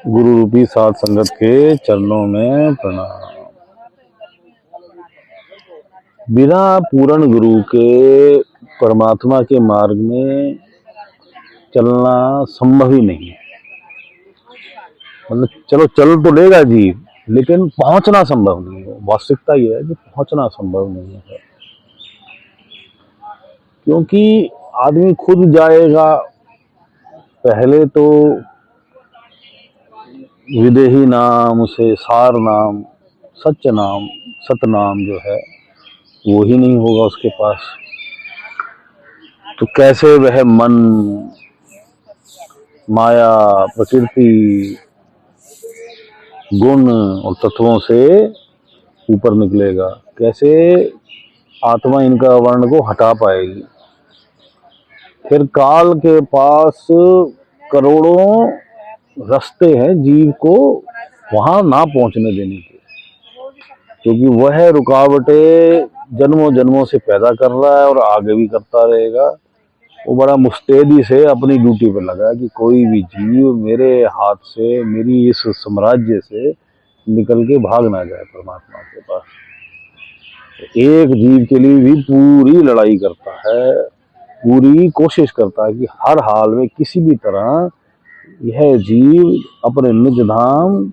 गुरु रूपी साध संगत के चरणों में प्रणाम। बिना पूर्ण गुरु के परमात्मा के मार्ग में चलना संभव ही नहीं है। मतलब चलो चल तो लेगा जीव, लेकिन पहुंचना संभव नहीं है। वास्तविकता यह है कि पहुंचना संभव नहीं है, क्योंकि आदमी खुद जाएगा। पहले तो विदेही नाम से सार नाम, सच नाम, सतनाम जो है वो ही नहीं होगा उसके पास। तो कैसे वह मन, माया, प्रकृति, गुण और तत्वों से ऊपर निकलेगा? कैसे आत्मा इनका वर्ण को हटा पाएगी? फिर काल के पास करोड़ों रास्ते हैं जीव को वहां ना पहुंचने देने के, क्योंकि वह रुकावटें जन्मों जन्मों से पैदा कर रहा है और आगे भी करता रहेगा। वो बड़ा मुस्तैदी से अपनी ड्यूटी पर लगा है कि कोई भी जीव मेरे हाथ से, मेरी इस साम्राज्य से निकल के भाग ना जाए परमात्मा के पास। एक जीव के लिए भी पूरी लड़ाई करता है, पूरी कोशिश करता है कि हर हाल में किसी भी तरह यह जीव अपने निज धाम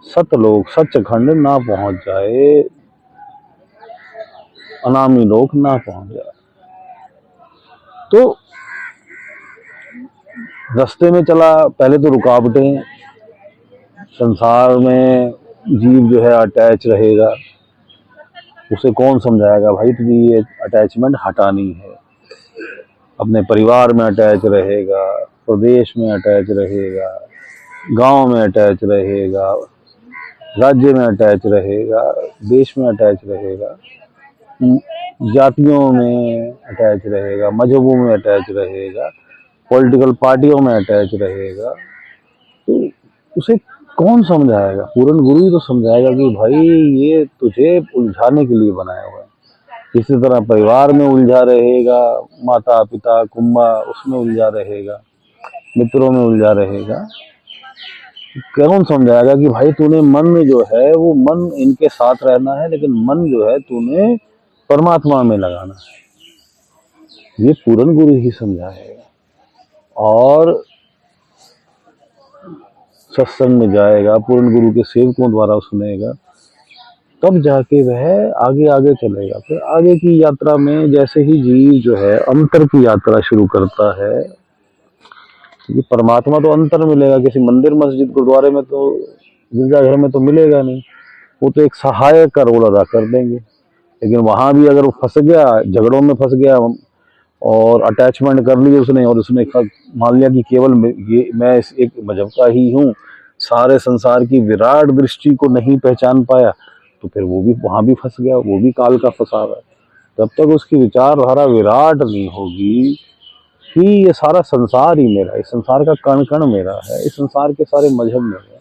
सतलोक सचखंड ना पहुंच जाए, अनामी लोक ना पहुंच जाए। तो रास्ते में चला, पहले तो रुकावटें। संसार में जीव जो है अटैच रहेगा, उसे कौन समझाएगा भाई तुझे ये अटैचमेंट हटानी है। अपने परिवार में अटैच रहेगा, प्रदेश में अटैच रहेगा, गांव में अटैच रहेगा, राज्य में अटैच रहेगा, देश में अटैच रहेगा, जातियों में अटैच रहेगा, मजहबों में अटैच रहेगा, पॉलिटिकल पार्टियों में अटैच रहेगा। तो उसे कौन समझाएगा? पूर्ण गुरु ही तो समझाएगा कि भाई ये तुझे उलझाने के लिए बनाया हुआ है। इसी तरह परिवार में उलझा रहेगा, माता पिता कुंबा उसमें उलझा रहेगा, मित्रों में उलझा रहेगा। कौन समझाएगा कि भाई तूने मन जो है वो मन इनके साथ रहना है, लेकिन मन जो है तूने परमात्मा में लगाना है। ये पूर्ण गुरु ही समझाएगा। और सत्संग में जाएगा, पूर्ण गुरु के सेवकों द्वारा सुनेगा, तब जाके वह आगे आगे चलेगा। फिर आगे की यात्रा में जैसे ही जीव जो है अंतर की यात्रा शुरू करता है, क्योंकि परमात्मा तो अंतर मिलेगा, किसी मंदिर मस्जिद गुरुद्वारे में तो, गिरजाघर में तो मिलेगा नहीं। वो तो एक सहायक का रोल अदा कर देंगे। लेकिन वहां भी अगर वो फंस गया, झगड़ों में फंस गया और अटैचमेंट कर ली उसने, और उसने मान लिया कि केवल मैं इस एक मजहब का ही हूँ, सारे संसार की विराट दृष्टि को नहीं पहचान पाया, तो फिर वो भी वहां भी फंस गया, वो भी काल का फंसा है। जब तक उसकी विचारधारा विराट नहीं होगी कि ये सारा संसार ही मेरा, इस संसार का कण कण मेरा है, इस संसार के सारे मजहब मेरे हैं,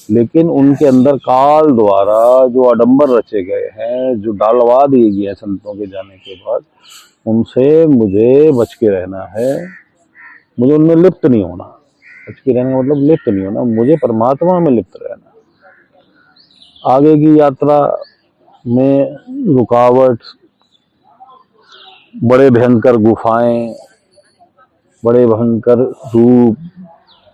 लेकिन उनके अंदर काल द्वारा जो आडंबर रचे गए हैं, जो डालवा दिए गए हैं संतों के जाने के बाद, उनसे मुझे बच के रहना है। मुझे उनमें लिप्त नहीं होना। बच के रहने का मतलब लिप्त नहीं होना, मुझे परमात्मा में लिप्त रहना। आगे की यात्रा में रुकावट, बड़े भयंकर गुफाएं, बड़े भयंकर रूप,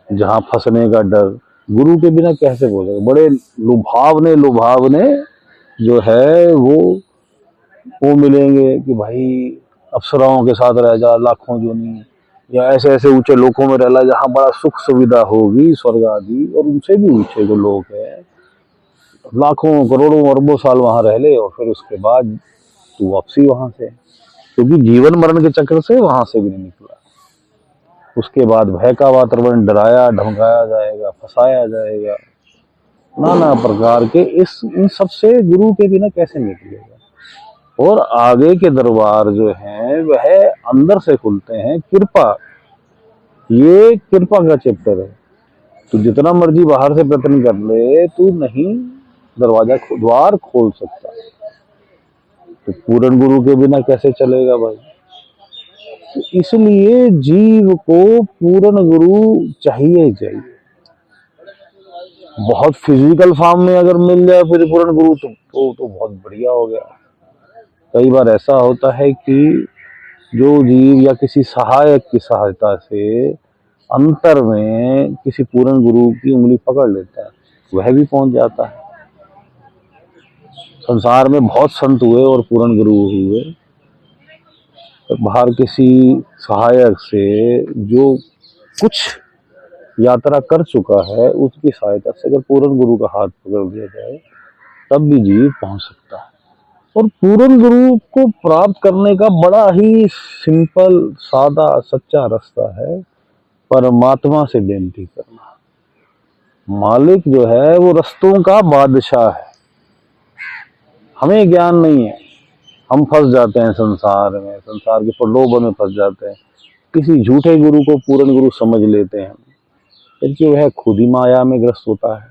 जहां फंसने का डर, गुरु के बिना कैसे बोलेगा? बड़े लुभावने लुभावने जो है वो मिलेंगे कि भाई अप्सराओं के साथ रह जा लाखों जोनी, या ऐसे ऐसे ऊंचे लोकों में रह जहाँ बड़ा सुख सुविधा होगी, स्वर्ग आदि, और उनसे भी ऊंचे जो लोग हैं, लाखों करोड़ों अरबों साल वहां रह ले, और फिर उसके बाद तू वापसी वहां से, क्योंकि जीवन मरण के चक्र से वहां से भी नहीं निकला। उसके बाद भय का वातावरण, डराया धमकाया जाएगा, फंसाया जाएगा, नाना प्रकार के। इन सब से गुरु के बिना कैसे निकलेगा? और आगे के दरबार जो हैं वह अंदर से खुलते हैं। कृपा, ये कृपा का चैप्टर है। तू जितना मर्जी बाहर से प्रयत्न कर ले, तू नहीं द्वार खोल सकता। तो पूर्ण गुरु के बिना कैसे चलेगा भाई? तो इसलिए जीव को पूर्ण गुरु चाहिए ही चाहिए। बहुत फिजिकल फॉर्म में अगर मिल जाए परिपूर्ण गुरु तो बहुत बढ़िया हो गया। कई बार ऐसा होता है कि जो जीव या किसी सहायक की सहायता से अंतर में किसी पूर्ण गुरु की उंगली पकड़ लेता है, वह भी पहुंच जाता है। संसार में बहुत संत हुए और पूर्ण गुरु हुए, तो बाहर किसी सहायक से जो कुछ यात्रा कर चुका है उसकी सहायता से अगर पूर्ण गुरु का हाथ पकड़ दिया जाए तब भी जीव पहुंच सकता है। और पूर्ण गुरु को प्राप्त करने का बड़ा ही सिंपल, सादा, सच्चा रास्ता है परमात्मा से बेनती करना। मालिक जो है वो रास्तों का बादशाह है। हमें ज्ञान नहीं है, हम फंस जाते हैं संसार में, संसार के प्रलोभन में फंस जाते हैं, किसी झूठे गुरु को पूर्ण गुरु समझ लेते हैं, क्योंकि वह खुद ही माया में ग्रस्त होता है।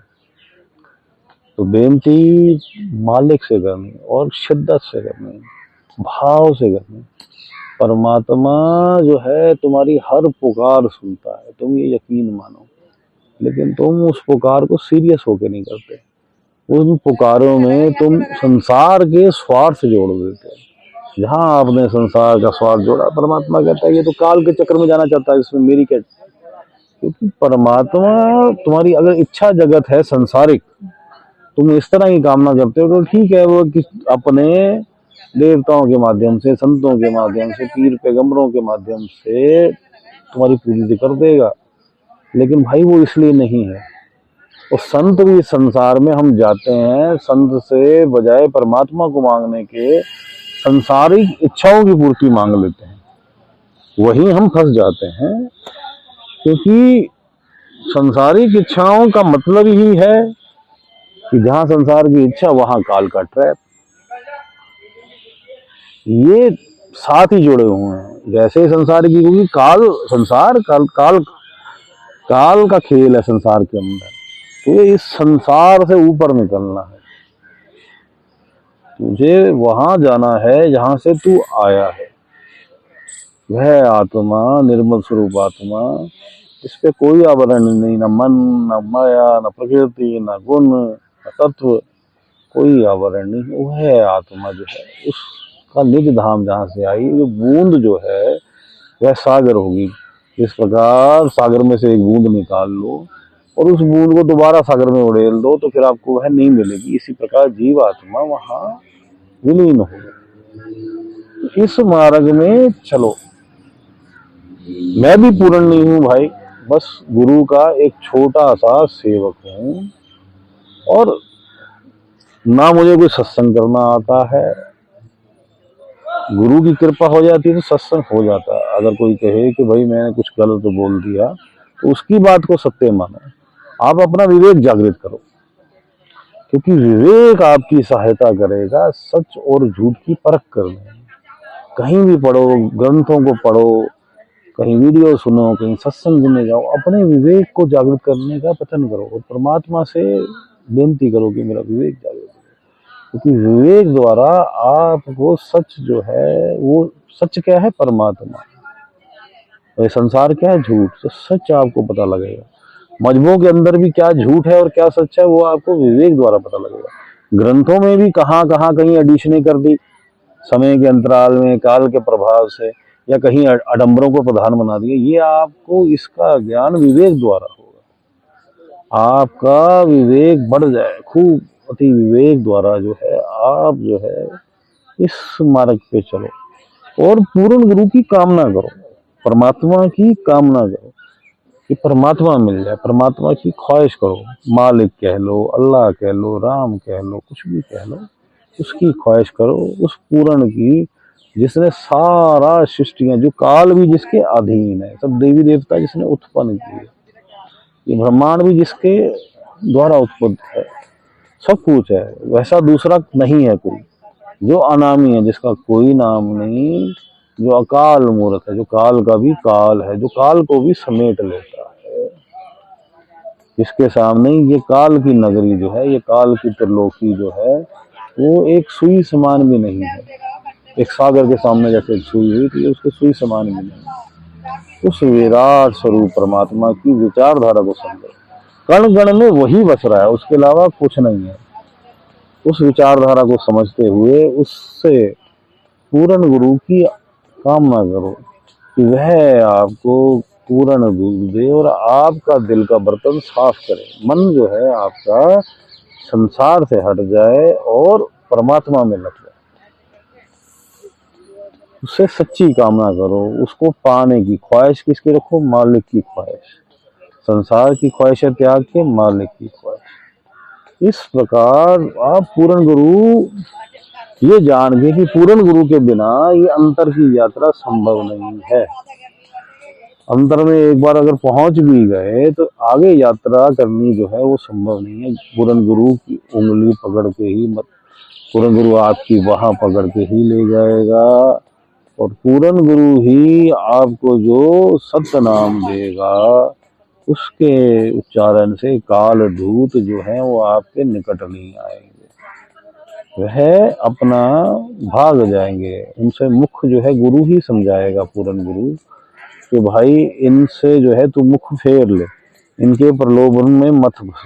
तो बेनती मालिक से करनी और शिद्दत से करनी, भाव से करनी। परमात्मा जो है तुम्हारी हर पुकार सुनता है, तुम ये यकीन मानो, लेकिन तुम उस पुकार को सीरियस होकर नहीं करते। उन पुकारों में तुम संसार के स्वार्थ जोड़ देते हो। जहां आपने संसार का स्वार्थ जोड़ा, परमात्मा कहता है ये तो काल के चक्र में जाना चाहता है, इसमें मेरी क्या। क्योंकि परमात्मा तुम्हारी अगर इच्छा जगत है संसारिक, तुम इस तरह की कामना करते हो तो ठीक है, वो अपने देवताओं के माध्यम से, संतों के माध्यम से, पीर पैगंबरों के माध्यम से तुम्हारी पूर्ति कर देगा। लेकिन भाई वो इसलिए नहीं है। और संत भी संसार में हम जाते हैं, संत से बजाय परमात्मा को मांगने के संसारिक इच्छाओं की पूर्ति मांग लेते हैं, वहीं हम फंस जाते हैं। क्योंकि संसारिक इच्छाओं का मतलब ही है कि जहां संसार की इच्छा वहां काल का ट्रैप। ये साथ ही जुड़े हुए हैं, जैसे संसार की, क्योंकि काल, संसार काल का खेल है संसार के अंदर। तो इस संसार से ऊपर निकलना है, तुझे वहां जाना है जहां से तू आया है। वह आत्मा, निर्मल स्वरूप आत्मा, इस पे कोई आवरण नहीं, न मन, न माया, न प्रकृति, न गुण, न तत्व, कोई आवरण नहीं। वह आत्मा जो है उसका निज धाम जहां से आई, वो बूंद जो है वह सागर होगी। इस प्रकार सागर में से एक बूंद निकाल लो और उस बूंद को दोबारा सागर में उड़ेल दो तो फिर आपको वह नहीं मिलेगी। इसी प्रकार जीव आत्मा वहां विलीन होगी। इस मार्ग में चलो। मैं भी पूर्ण नहीं हूं भाई, बस गुरु का एक छोटा सा सेवक हूं, और ना मुझे कोई सत्संग करना आता है। गुरु की कृपा हो जाती है तो सत्संग हो जाता है। अगर कोई कहे कि भाई मैंने कुछ गलत बोल दिया तो उसकी बात को सत्य मानो, आप अपना विवेक जागृत करो, क्योंकि विवेक आपकी सहायता करेगा सच और झूठ की परख करने में। कहीं भी पढ़ो, ग्रंथों को पढ़ो, कहीं वीडियो सुनो, कहीं सत्संग सुनने जाओ, अपने विवेक को जागृत करने का प्रयत्न करो और परमात्मा से बेनती करो कि मेरा विवेक जागृत करो। क्योंकि विवेक द्वारा आपको सच जो है, वो सच क्या है, परमात्मा, और संसार क्या है, झूठ, तो सच आपको पता लगेगा। मजहबों के अंदर भी क्या झूठ है और क्या सच है वो आपको विवेक द्वारा पता लगेगा। ग्रंथों में भी कहाँ कहाँ कहीं एडिशनें कर दी समय के अंतराल में, काल के प्रभाव से, या कहीं आडंबरों को प्रधान बना दिए। ये आपको इसका ज्ञान विवेक द्वारा होगा। आपका विवेक बढ़ जाए खूब, अति विवेक द्वारा जो है आप जो है इस मार्ग पे चलो और पूर्ण गुरु की कामना करो, परमात्मा की कामना करो कि परमात्मा मिल जाए, परमात्मा की ख्वाहिश करो। मालिक कह लो, अल्लाह कह लो, राम कह लो, कुछ भी कह लो, उसकी ख्वाहिश करो, उस पूर्ण की जिसने सारा सृष्टियां, जो काल भी जिसके अधीन है, सब देवी देवता जिसने उत्पन्न किए, ये ब्रह्मांड भी जिसके द्वारा उत्पन्न है, सब कुछ है, वैसा दूसरा नहीं है कोई। जो अनामी है, जिसका कोई नाम नहीं, जो अकाल मूर्त है, जो काल का भी काल है, जो काल को भी समेट लेता है, इसके सामने ये काल की नगरी जो है, ये काल की त्रिलोकी जो है, वो एक सुई समान भी नहीं है। एक सागर के सामने जैसे सुई हुई थी, उसके सुई समान भी नहीं। उस विराट स्वरूप परमात्मा की विचारधारा को समझो, कण कण में वही बस रहा है, उसके अलावा कुछ नहीं है। उस विचारधारा को समझते हुए उससे पूर्ण गुरु की कामना करो कि वह आपको पूर्ण दूध दे और आपका दिल का बर्तन साफ करे। मन जो है आपका संसार से हट जाए और परमात्मा में लग जाए। उससे सच्ची कामना करो, उसको पाने की ख्वाहिश किसकी रखो? मालिक की ख्वाहिश। संसार की ख्वाहिशें त्याग के मालिक की ख्वाहिश। इस प्रकार आप पूर्ण गुरु ये जान के कि पूर्ण गुरु के बिना ये अंतर की यात्रा संभव नहीं है। अंतर में एक बार अगर पहुंच भी गए तो आगे यात्रा करनी जो है वो संभव नहीं है। पूर्ण गुरु की उंगली पकड़ के ही मत, पूर्ण गुरु आपकी वहां पकड़ के ही ले जाएगा और पूर्ण गुरु ही आपको जो सत्य नाम देगा उसके उच्चारण से काल धूत जो है वो आपके निकट नहीं आएंगे, वह अपना भाग जाएंगे। उनसे मुख जो है गुरु ही समझाएगा, पूर्ण गुरु, कि भाई इनसे जो है तू मुख फेर ले, इनके प्रलोभन में मत घुस।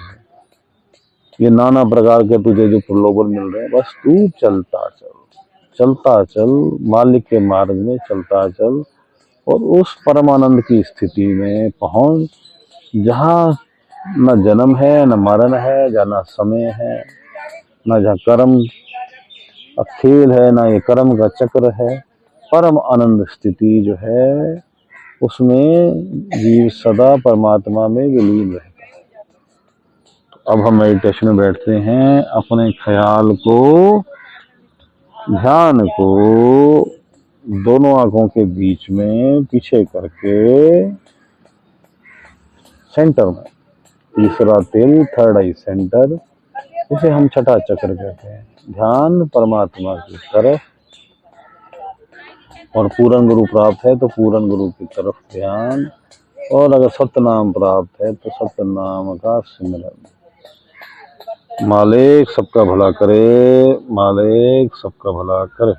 ये नाना प्रकार के तुझे जो प्रलोभन मिल रहे हैं, बस तू चलता चल, चलता चल, मालिक के मार्ग में चलता चल और उस परमानंद की स्थिति में पहुंच जहाँ न जन्म है, न मरण है, जहाँ न समय है, न जहाँ कर्म का खेल है, ना ये कर्म का चक्र है। परम आनंद स्थिति जो है उसमें जीव सदा परमात्मा में विलीन रहता है। तो अब हम मेडिटेशन में बैठते हैं, अपने ख्याल को, ध्यान को दोनों आंखों के बीच में पीछे करके सेंटर में, तीसरा तिल, थर्ड आई सेंटर, इसे हम छठा चक्र कहते हैं। ध्यान परमात्मा की तरफ, और पूर्ण गुरु प्राप्त है तो पूर्ण गुरु की तरफ ध्यान, और अगर सतनाम प्राप्त है तो सतनाम का सिमरन। मालिक सबका भला करे, मालिक सबका भला करे।